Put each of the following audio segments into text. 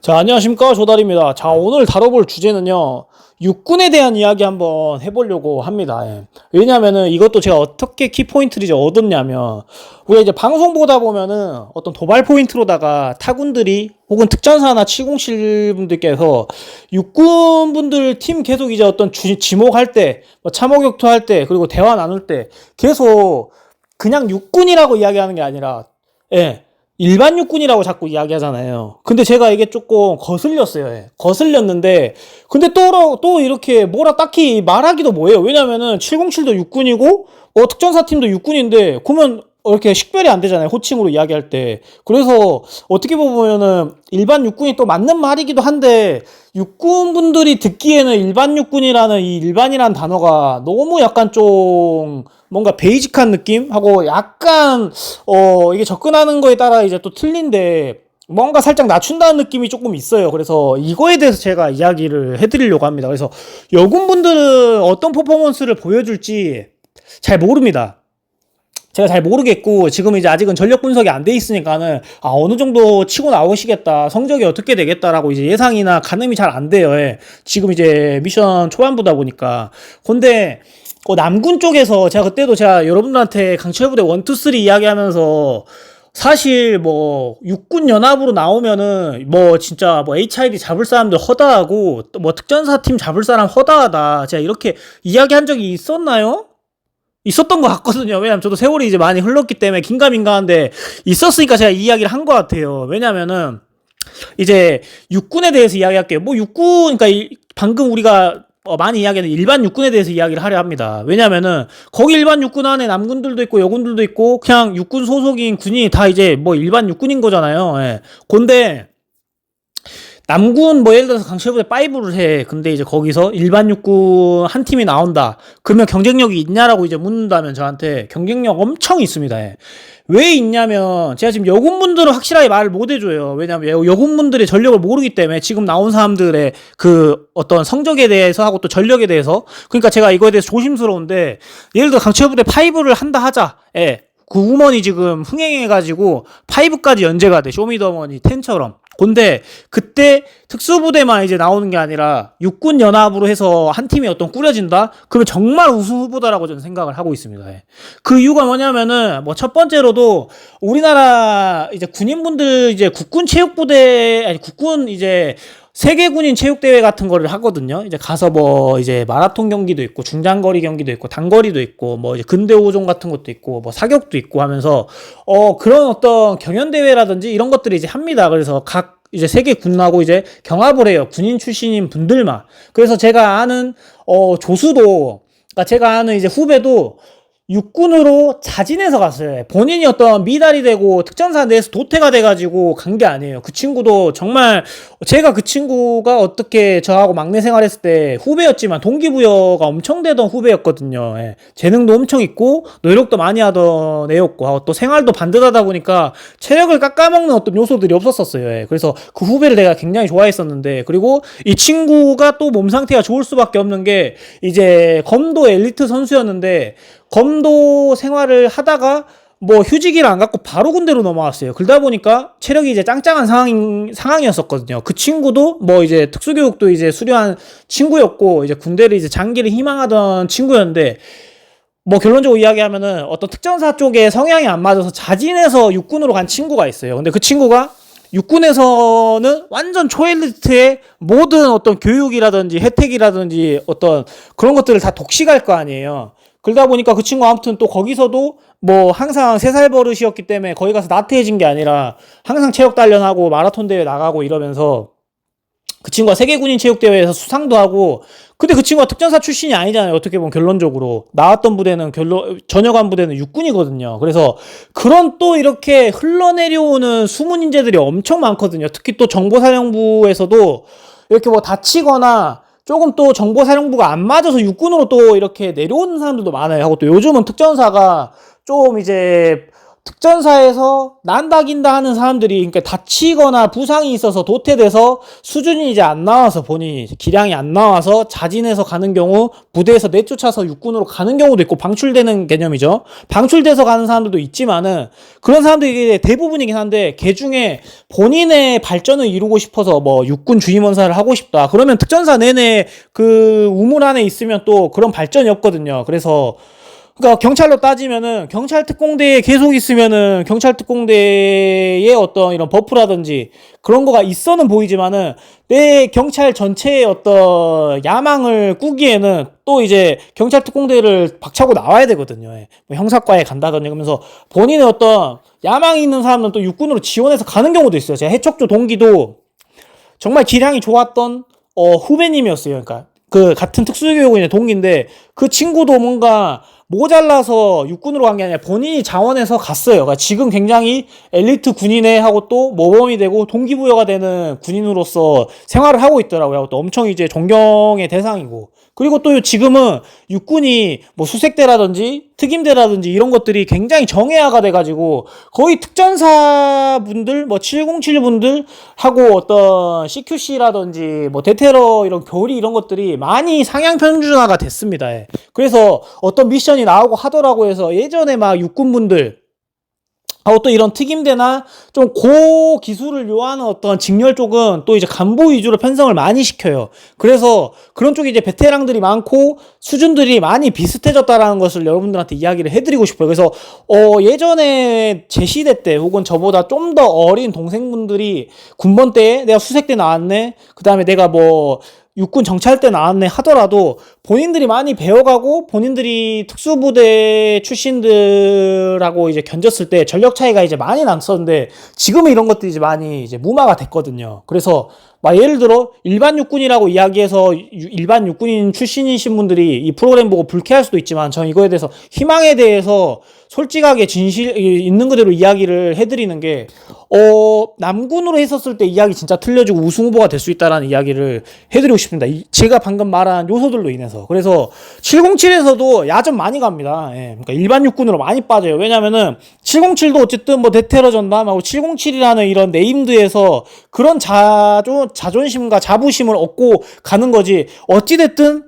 자, 안녕하십니까. 조달입니다. 자, 오늘 다뤄볼 주제는요, 육군에 대한 이야기 한번 해보려고 합니다. 예. 왜냐면은 이것도 제가 어떻게 키포인트를 이제 얻었냐면, 우리가 이제 방송 보다 보면은 어떤 도발 포인트로다가 타군들이 혹은 특전사나 707 분들께서 육군 분들 팀 계속 이제 어떤 지목할 때, 뭐 참호격투 할 때, 그리고 대화 나눌 때 계속 그냥 육군이라고 이야기하는 게 아니라, 예. 일반 육군이라고 자꾸 이야기하잖아요. 근데 제가 이게 조금 거슬렸어요. 예. 거슬렸는데, 근데 또 이렇게 뭐라 딱히 말하기도 뭐해요. 왜냐면은 707도 육군이고, 특전사팀도 육군인데, 그러면 이렇게 식별이 안 되잖아요. 호칭으로 이야기할 때. 그래서 어떻게 보면은 일반 육군이 또 맞는 말이기도 한데, 육군분들이 듣기에는 일반 육군이라는 이 일반이라는 단어가 너무 약간 좀 뭔가 베이직한 느낌하고 약간 이게 접근하는 거에 따라 이제 또 틀린데 뭔가 살짝 낮춘다는 느낌이 조금 있어요. 그래서 이거에 대해서 제가 이야기를 해드리려고 합니다. 그래서 여군분들은 어떤 퍼포먼스를 보여줄지 잘 모릅니다. 제가 잘 모르겠고, 지금 이제 아직은 전력 분석이 안 돼 있으니까는, 어느 정도 치고 나오시겠다, 성적이 어떻게 되겠다라고 이제 예상이나 가늠이 잘 안 돼요. 예. 지금 이제 미션 초반부다 보니까. 근데, 남군 쪽에서 제가 여러분들한테 강철부대 1, 2, 3 이야기하면서, 사실 뭐 육군 연합으로 나오면은 뭐 진짜 뭐 HID 잡을 사람들 허다하고 또 뭐 특전사 팀 잡을 사람 허다하다, 제가 이렇게 이야기한 적이 있었나요? 있었던 것 같거든요. 왜냐면 저도 세월이 이제 많이 흘렀기 때문에 긴가민가한데 있었으니까 제가 이 이야기를 한 것 같아요. 왜냐면은 이제 육군에 대해서 이야기할게요. 뭐 육군, 그러니까 방금 우리가 많이 이야기하는 일반 육군에 대해서 이야기를 하려 합니다. 왜냐면은 거기 일반 육군 안에 남군들도 있고 여군들도 있고 그냥 육군 소속인 군이 다 이제 뭐 일반 육군인 거잖아요. 예. 근데 남군 뭐 예를 들어서 강철부대 5를 해. 근데 이제 거기서 일반 육군 한 팀이 나온다. 그러면 경쟁력이 있냐라고 이제 묻는다면 저한테 경쟁력 엄청 있습니다. 예. 왜 있냐면 제가 지금 여군분들은 확실하게 말을 못 해줘요. 왜냐면 여군분들의 전력을 모르기 때문에 지금 나온 사람들의 그 어떤 성적에 대해서 하고 또 전력에 대해서, 그러니까 제가 이거에 대해서 조심스러운데, 예를 들어 강철부대 5를 한다 하자. 예. 그 우먼이 지금 흥행해가지고 5까지 연재가 돼. 쇼미더머니 10처럼. 근데 그때 특수부대만 이제 나오는 게 아니라 육군 연합으로 해서 한 팀이 어떤 꾸려진다? 그러면 정말 우승 후보다라고 저는 생각을 하고 있습니다. 예. 그 이유가 뭐냐면은 뭐 첫 번째로도 우리나라 이제 군인분들 이제 국군 체육부대, 아니 국군 이제 세계군인 체육대회 같은 거를 하거든요. 이제 가서 뭐 이제 마라톤 경기도 있고 중장거리 경기도 있고 단거리도 있고 뭐 이제 근대오종 같은 것도 있고 뭐 사격도 있고 하면서 그런 어떤 경연대회라든지 이런 것들을 이제 합니다. 그래서 각 이제 세계 군하고 이제 경합을 해요. 군인 출신인 분들만. 그래서 제가 아는 조수도, 그러니까 제가 아는 이제 후배도 육군으로 자진해서 갔어요. 본인이 어떤 미달이 되고 특전사 내에서 도태가 돼가지고 간 게 아니에요. 그 친구도 정말, 제가 그 친구가 어떻게 저하고 막내 생활했을 때 후배였지만 동기부여가 엄청 되던 후배였거든요. 예. 재능도 엄청 있고 노력도 많이 하던 애였고 또 생활도 반듯하다 보니까 체력을 깎아먹는 어떤 요소들이 없었어요. 예. 그래서 그 후배를 내가 굉장히 좋아했었는데, 그리고 이 친구가 또 몸 상태가 좋을 수밖에 없는 게 이제 검도 엘리트 선수였는데 검도 생활을 하다가 뭐 휴직일 안 갖고 바로 군대로 넘어왔어요. 그러다 보니까 체력이 이제 짱짱한 상황이었었거든요. 그 친구도 뭐 이제 특수교육도 이제 수료한 친구였고 이제 군대를 이제 장기를 희망하던 친구였는데, 뭐 결론적으로 이야기하면은 어떤 특전사 쪽에 성향이 안 맞아서 자진해서 육군으로 간 친구가 있어요. 근데 그 친구가 육군에서는 완전 초엘리트의 모든 어떤 교육이라든지 혜택이라든지 어떤 그런 것들을 다 독식할 거 아니에요. 그러다 보니까 그 친구 아무튼 또 거기서도 뭐 항상 3살 버릇이었기 때문에 거기 가서 나태해진 게 아니라 항상 체력 단련하고 마라톤 대회 나가고 이러면서 그 친구가 세계군인 체육대회에서 수상도 하고, 근데 그 친구가 특전사 출신이 아니잖아요. 어떻게 보면 결론적으로 나왔던 부대는 전역한 부대는 육군이거든요. 그래서 그런 또 이렇게 흘러내려오는 숨은 인재들이 엄청 많거든요. 특히 또 정보사령부에서도 이렇게 뭐 다치거나 조금 또 정보사령부가 안 맞아서 육군으로 또 이렇게 내려오는 사람들도 많아요. 하고 또 요즘은 특전사가 좀 이제 특전사에서 난다 긴다 하는 사람들이 그러니까 다치거나 부상이 있어서 도태돼서 수준이 이제 안 나와서 본인이 기량이 안 나와서 자진해서 가는 경우 부대에서 내쫓아서 육군으로 가는 경우도 있고 방출되는 개념이죠. 방출돼서 가는 사람들도 있지만은 그런 사람들이 대부분이긴 한데 그 중에 본인의 발전을 이루고 싶어서 뭐 육군 주임원사를 하고 싶다. 그러면 특전사 내내 그 우물 안에 있으면 또 그런 발전이 없거든요. 그래서 그러니까 경찰로 따지면은 경찰 특공대에 계속 있으면은 경찰 특공대의 어떤 이런 버프라든지 그런 거가 있어는 보이지만은 내 경찰 전체의 어떤 야망을 꾸기에는 또 이제 경찰 특공대를 박차고 나와야 되거든요. 뭐 형사과에 간다든지 그러면서 본인의 어떤 야망이 있는 사람은 또 육군으로 지원해서 가는 경우도 있어요. 제가 해척조 동기도 정말 기량이 좋았던 후배님이었어요. 그러니까 그 같은 특수교육원의 동기인데 그 친구도 뭔가 모자라서 육군으로 간 게 아니라 본인이 자원해서 갔어요. 그러니까 지금 굉장히 엘리트 군인에 하고 또 모범이 되고 동기부여가 되는 군인으로서 생활을 하고 있더라고요. 또 엄청 이제 존경의 대상이고. 그리고 또 지금은 육군이 뭐 수색대라든지 특임대라든지 이런 것들이 굉장히 정예화가 돼가지고 거의 특전사 분들, 뭐 707 분들 하고 어떤 CQC라든지 뭐 대테러 이런 교리 이런 것들이 많이 상향 평준화가 됐습니다. 그래서 어떤 미션이 나오고 하더라고 해서 예전에 막 육군분들 하고 또 이런 특임대나 좀 고기술을 요하는 어떤 직렬 쪽은 또 이제 간부 위주로 편성을 많이 시켜요. 그래서 그런 쪽에 이제 베테랑들이 많고 수준들이 많이 비슷해졌다라는 것을 여러분들한테 이야기를 해드리고 싶어요. 그래서 예전에 제 시대 때 혹은 저보다 좀 더 어린 동생분들이 군번 때에 내가 수색대 나왔네, 그 다음에 내가 뭐 육군 정찰대 나왔네 하더라도 본인들이 많이 배워가고 본인들이 특수부대 출신들하고 이제 견졌을 때 전력 차이가 이제 많이 났었는데 지금은 이런 것들이 이제 많이 이제 무마가 됐거든요. 그래서 막 예를 들어 일반 육군이라고 이야기해서 일반 육군인 출신이신 분들이 이 프로그램 보고 불쾌할 수도 있지만 저는 이거에 대해서 희망에 대해서 솔직하게 진실 있는 그대로 이야기를 해드리는 게 남군으로 했었을 때 이야기 진짜 틀려지고 우승 후보가 될 수 있다라는 이야기를 해드리고 싶습니다. 제가 방금 말한 요소들로 인해서. 그래서 707에서도 야전 많이 갑니다. 그러니까 일반 육군으로 많이 빠져요. 왜냐면은 707도 어쨌든 뭐 대테러 전담하고 707이라는 이런 네임드에서 그런 자존심과 자부심을 얻고 가는 거지. 어찌됐든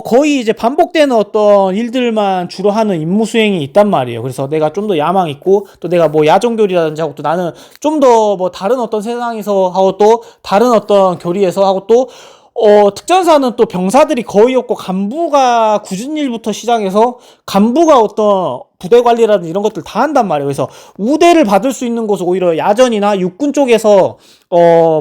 거의 이제 반복되는 어떤 일들만 주로 하는 임무 수행이 있단 말이에요. 그래서 내가 좀 더 야망 있고, 또 내가 뭐 야전교리라든지 하고, 또 나는 좀 더 뭐 다른 어떤 세상에서 하고, 또 다른 어떤 교리에서 하고, 또 특전사는 또 병사들이 거의 없고 간부가 굳은 일부터 시작해서 간부가 어떤 부대 관리라든지 이런 것들 다 한단 말이에요. 그래서 우대를 받을 수 있는 곳은 오히려 야전이나 육군 쪽에서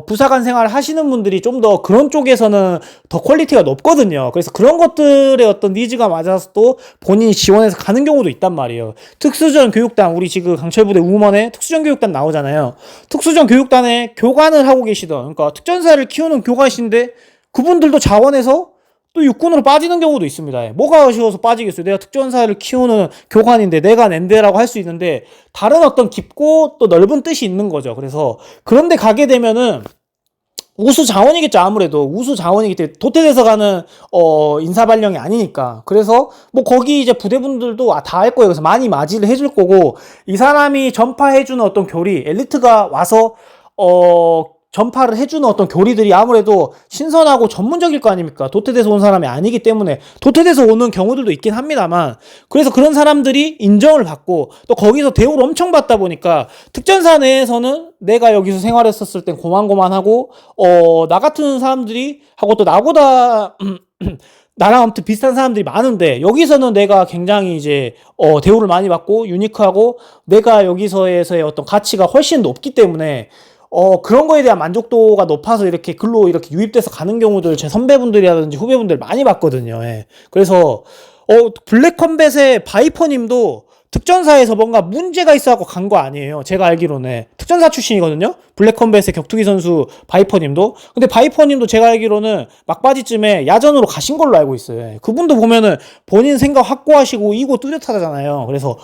부사관 생활을 하시는 분들이 좀 더 그런 쪽에서는 더 퀄리티가 높거든요. 그래서 그런 것들의 어떤 니즈가 맞아서 또 본인이 지원해서 가는 경우도 있단 말이에요. 특수전 교육단, 우리 지금 강철부대 우먼에 특수전 교육단 나오잖아요. 특수전 교육단에 교관을 하고 계시던, 그러니까 특전사를 키우는 교관이신데 그분들도 자원해서 또 육군으로 빠지는 경우도 있습니다. 뭐가 아쉬워서 빠지겠어요? 내가 특전사를 키우는 교관인데 내가 낸데라고 할 수 있는데 다른 어떤 깊고 또 넓은 뜻이 있는 거죠. 그래서 그런데 가게 되면은 우수 자원이겠죠. 아무래도 우수 자원이기 때문에 도태돼서 가는 인사 발령이 아니니까. 그래서 뭐 거기 이제 부대분들도 다 할 거예요. 그래서 많이 맞이를 해줄 거고, 이 사람이 전파해주는 어떤 교리, 엘리트가 와서 전파를 해주는 어떤 교리들이 아무래도 신선하고 전문적일 거 아닙니까? 도태돼서 온 사람이 아니기 때문에. 도태돼서 오는 경우들도 있긴 합니다만, 그래서 그런 사람들이 인정을 받고 또 거기서 대우를 엄청 받다 보니까 특전사 내에서는 내가 여기서 생활했었을 땐 고만고만하고 나 같은 사람들이 하고 또 나보다 나랑 아무튼 비슷한 사람들이 많은데 여기서는 내가 굉장히 이제 대우를 많이 받고 유니크하고 내가 여기서에서의 어떤 가치가 훨씬 높기 때문에 그런 거에 대한 만족도가 높아서 이렇게 글로 이렇게 유입돼서 가는 경우들 제 선배분들이라든지 후배분들 많이 봤거든요. 그래서 블랙컴뱃의 바이퍼님도 특전사에서 뭔가 문제가 있어갖고 간 거 아니에요. 제가 알기로는 특전사 출신이거든요. 블랙컴뱃의 격투기 선수 바이퍼님도. 근데 바이퍼님도 제가 알기로는 막바지쯤에 야전으로 가신 걸로 알고 있어요. 그분도 보면은 본인 생각 확고하시고 이고 뚜렷하잖아요. 그래서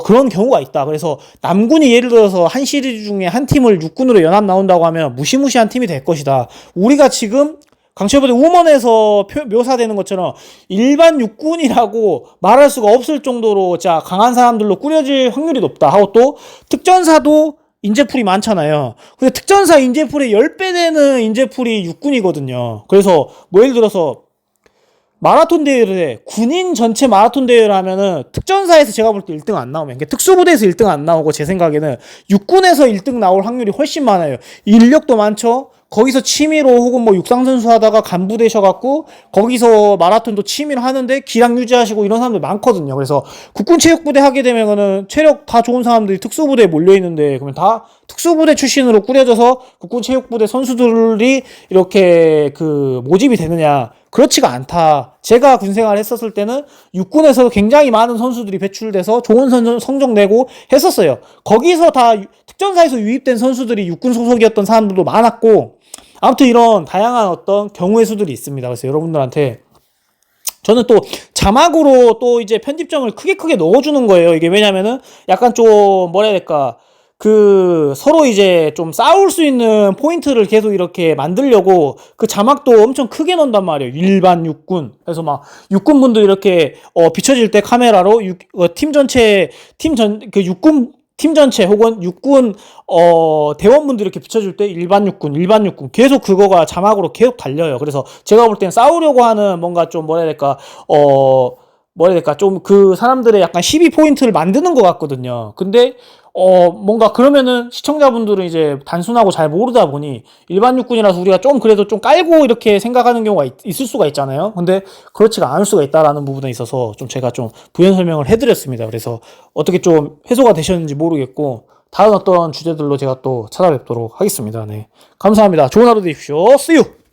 그런 경우가 있다. 그래서 남군이 예를 들어서 한 시리즈 중에 한 팀을 육군으로 연합 나온다고 하면 무시무시한 팀이 될 것이다. 우리가 지금 강철부대 우먼에서 묘사되는 것처럼 일반 육군이라고 말할 수가 없을 정도로 자 강한 사람들로 꾸려질 확률이 높다 하고, 또 특전사도 인재풀이 많잖아요. 근데 특전사 인재풀의 10배 되는 인재풀이 육군이거든요. 그래서 뭐 예를 들어서 마라톤 대회를 해. 군인 전체 마라톤 대회를 하면은 특전사에서 제가 볼 때 1등 안 나오면, 특수부대에서 1등 안 나오고, 제 생각에는 육군에서 1등 나올 확률이 훨씬 많아요. 인력도 많죠. 거기서 취미로 혹은 뭐 육상선수 하다가 간부 되셔갖고 거기서 마라톤도 취미로 하는데 기량 유지하시고 이런 사람들 많거든요. 그래서 국군체육부대 하게 되면은 체력 다 좋은 사람들이 특수부대에 몰려있는데, 그러면 다 특수부대 출신으로 꾸려져서 국군체육부대 선수들이 이렇게 그 모집이 되느냐? 그렇지가 않다. 제가 군생활 했었을 때는 육군에서도 굉장히 많은 선수들이 배출돼서 좋은 성적 내고 했었어요. 거기서 다 특전사에서 유입된 선수들이 육군 소속이었던 사람들도 많았고, 아무튼 이런 다양한 어떤 경우의 수들이 있습니다. 그래서 여러분들한테 저는 또 자막으로 또 이제 편집점을 크게 넣어주는 거예요. 이게 왜냐면은 약간 좀 뭐라 해야 될까, 그 서로 이제 좀 싸울 수 있는 포인트를 계속 이렇게 만들려고 그 자막도 엄청 크게 넣는단 말이에요. 일반 육군. 그래서 막 육군분들 이렇게 비춰질 때 카메라로 팀 전체 그 육군 팀 전체 혹은 육군 대원분들 이렇게 비춰줄 때 일반 육군 계속 그거가 자막으로 계속 달려요. 그래서 제가 볼 땐 싸우려고 하는 뭔가 좀 뭐라 해야 될까, 뭐라 해야 될까, 좀 그 사람들의 약간 시비 포인트를 만드는 것 같거든요. 근데 뭔가 그러면은 시청자분들은 이제 단순하고 잘 모르다 보니 일반 육군이라서 우리가 좀 그래도 좀 깔고 이렇게 생각하는 경우가 있을 수가 있잖아요. 근데 그렇지가 않을 수가 있다라는 부분에 있어서 좀 제가 좀 부연 설명을 해드렸습니다. 그래서 어떻게 좀 해소가 되셨는지 모르겠고, 다른 어떤 주제들로 제가 또 찾아뵙도록 하겠습니다. 네. 감사합니다. 좋은 하루 되십시오. See you!